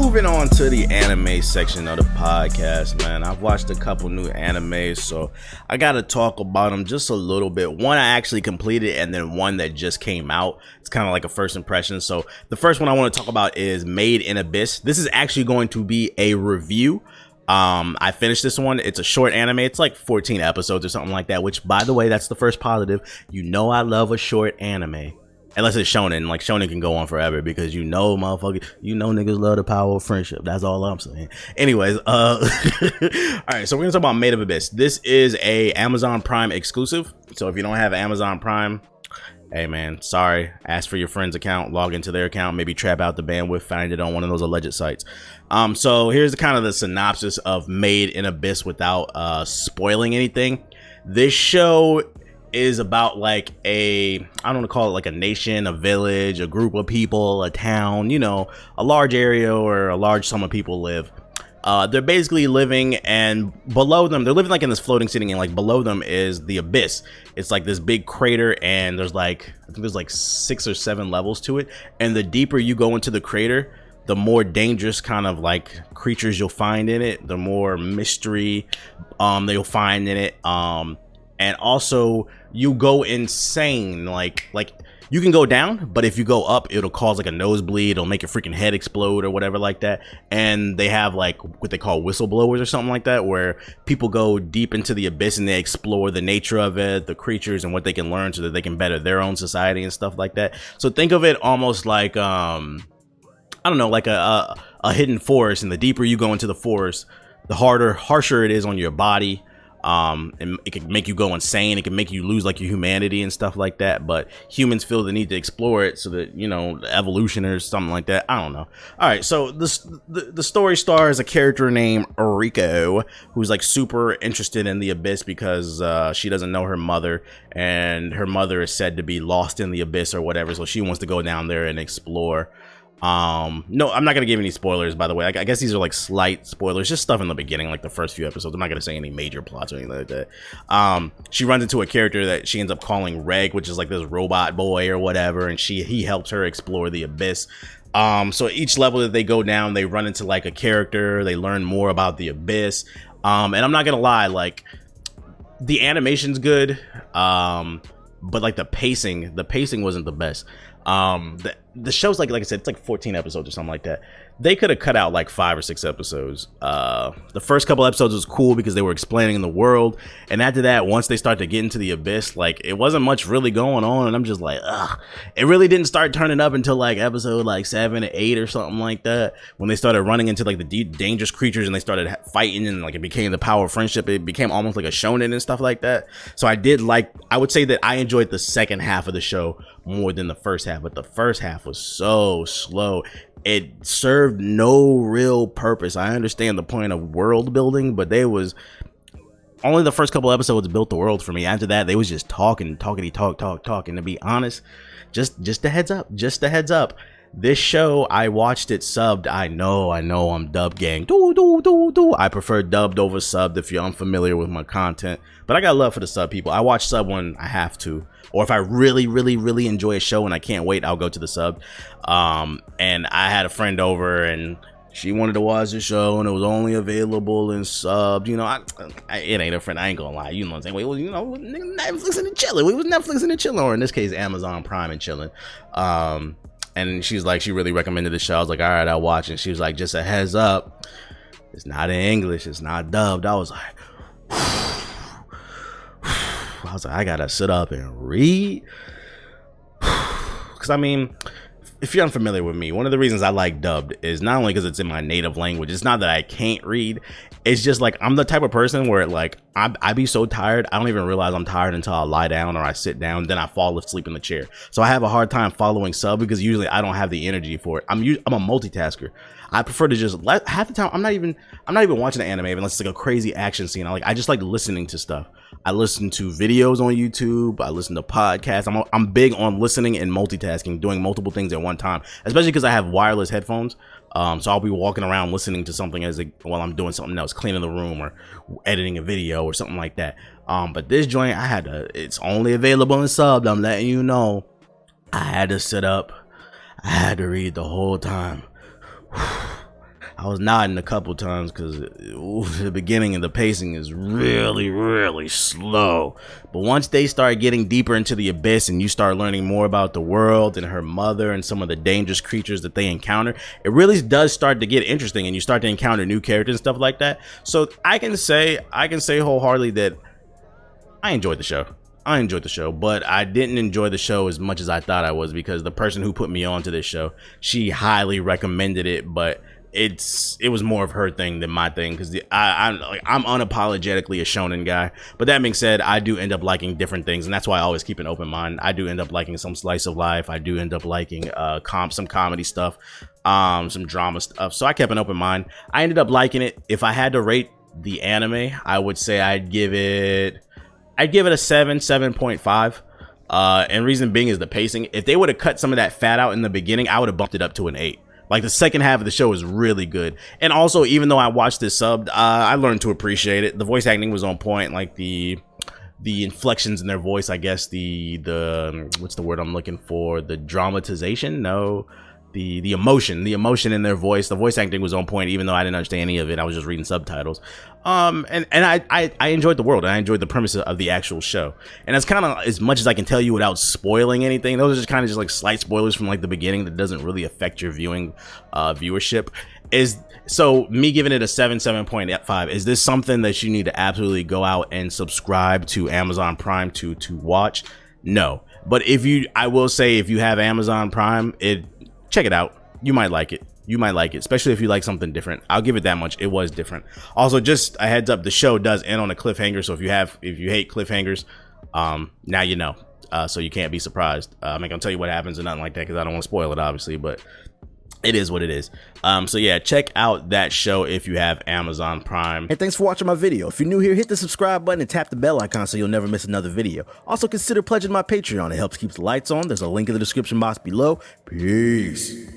moving on to the anime section of the podcast, man. I've watched a couple new animes, so I gotta talk about them just a little bit. One I actually completed, and then one that just came out. It's kind of like a first impression. So the first one I want to talk about is Made in Abyss. This is actually going to be a review. I finished this one. It's a short anime. It's like 14 episodes or something like that, which, by the way, that's the first positive. You know I love a short anime. Unless it's shonen. Like, shonen can go on forever because motherfucker, niggas love the power of friendship. That's all I'm saying. Anyways, all right, so we're gonna talk about Made of Abyss. This is a Amazon Prime exclusive. So if you don't have Amazon Prime, hey man, sorry. Ask for your friend's account, log into their account, maybe trap out the bandwidth, find it on one of those alleged sites. So here's the synopsis of Made in Abyss without spoiling anything. This show is about like I don't want to call it like a nation, a village, a group of people, a town, a large area or a large sum of people live. They're basically living, and below them, they're living like in this floating city, and like below them is the abyss. It's like this big crater, and there's like, I think there's like 6 or 7 levels to it. And the deeper you go into the crater, the more dangerous kind of like creatures you'll find in it, the more mystery that you'll find in it. And also you go insane, like you can go down, but if you go up, it'll cause like a nosebleed, it'll make your freaking head explode or whatever like that. And they have like what they call whistleblowers or something like that, where people go deep into the abyss and they explore the nature of it, the creatures, and what they can learn so that they can better their own society and stuff like that. So think of it almost like I don't know, like a hidden forest, and the deeper you go into the forest, the harsher it is on your body. And it can make you go insane. It can make you lose like your humanity and stuff like that. But humans feel the need to explore it so that, evolution or something like that. I don't know. All right, so the story stars a character named Rico, who's like super interested in the abyss because she doesn't know her mother, and her mother is said to be lost in the abyss or whatever. So she wants to go down there and explore. No, I'm not gonna give any spoilers, by the way. I guess these are like slight spoilers, just stuff in the beginning, like the first few episodes. I'm not gonna say any major plots or anything like that. She runs into a character that she ends up calling Reg, which is like this robot boy or whatever, and he helps her explore the abyss. So each level that they go down, they run into like a character, they learn more about the abyss. And I'm not gonna lie, like the animation's good, but like the pacing wasn't the best. The show's like I said, it's like 14 episodes or something like that. They could have cut out like 5 or 6 episodes. The first couple episodes was cool because they were explaining the world, and after that, once they start to get into the abyss, like it wasn't much really going on, and I'm just like, ugh. It really didn't start turning up until like episode like 7 or 8 or something like that, when they started running into like the deep dangerous creatures and they started fighting, and like it became the power of friendship. It became almost like a shonen and stuff like that. So I would say that I enjoyed the second half of the show more than the first half, but the first half was so slow. It served no real purpose. I understand the point of world building, but only the first couple episodes built the world for me. After that, they was just talk. And to be honest, just a heads up. This show, I watched it subbed. I know I'm dub gang. I prefer dubbed over subbed if you're unfamiliar with my content. But I got love for the sub people. I watch sub when I have to. Or if I really, really, really enjoy a show and I can't wait, I'll go to the sub. And I had a friend over and she wanted to watch the show and it was only available in subbed. It ain't a friend. I ain't gonna lie. You know what I'm saying? Netflix and chilling. We was Netflix and chilling, or in this case, Amazon Prime and chilling. And she's like, she really recommended the show. I was like, all right, I'll watch it. She was like, just a heads up, it's not in English, it's not dubbed. I was like, I gotta sit up and read. Because I mean, if you're unfamiliar with me, one of the reasons I like dubbed is not only because it's in my native language. It's not that I can't read. It's just like I'm the type of person where like I be so tired, I don't even realize I'm tired until I lie down or I sit down, then I fall asleep in the chair. So I have a hard time following sub because usually I don't have the energy for it. I'm a multitasker. I prefer to just half the time I'm not even watching the anime unless it's like a crazy action scene. I just like listening to stuff. I listen to videos on YouTube. I listen to podcasts. I'm big on listening and multitasking, doing multiple things at one time, especially because I have wireless headphones. So I'll be walking around listening to something while I'm doing something else, cleaning the room or editing a video or something like that. But this joint, it's only available in subbed. I'm letting you know. I had to sit up. I had to read the whole time. I was nodding a couple times because the beginning and the pacing is really slow. But once they start getting deeper into the abyss and you start learning more about the world and her mother and some of the dangerous creatures that they encounter, it really does start to get interesting, and you start to encounter new characters and stuff like that. So I can say wholeheartedly that I enjoyed the show. But I didn't enjoy the show as much as I thought I was, because the person who put me on to this show, she highly recommended it, but it was more of her thing than my thing, because I'm unapologetically a shonen guy. But that being said, I do end up liking different things, and that's why I always keep an open mind. I do end up liking some slice of life. I do end up liking some comedy stuff, some drama stuff. So I kept an open mind. I ended up liking it. If I had to rate the anime, I would say I'd give it a 7.5. And reason being is the pacing. If they would have cut some of that fat out in the beginning, I would have bumped it up to an 8. Like, the second half of the show is really good. And also, even though I watched this subbed, I learned to appreciate it. The voice acting was on point. Like, the inflections in their voice, I guess, the what's the word I'm looking for? The dramatization? No. The emotion in their voice. The voice acting was on point, even though I didn't understand any of it. I was just reading subtitles. And I enjoyed the world, and I enjoyed the premise of the actual show. And that's kind of as much as I can tell you without spoiling anything. Those are just kind of like slight spoilers from like the beginning that doesn't really affect your viewership. So me giving it a 7.5, is this something that you need to absolutely go out and subscribe to Amazon Prime to watch? No. But I will say, if you have Amazon Prime, check it out. You might like it. Especially if you like something different. I'll give it that much. It was different. Also, just a heads up, the show does end on a cliffhanger. So if you hate cliffhangers, now you know. So you can't be surprised. I'm not gonna tell you what happens or nothing like that, because I don't want to spoil it, obviously, but it is what it is. So yeah, check out that show if you have Amazon Prime. Hey, thanks for watching my video. If you're new here, hit the subscribe button and tap the bell icon so you'll never miss another video. Also, consider pledging my Patreon. It helps keep the lights on. There's a link in the description box below. Peace.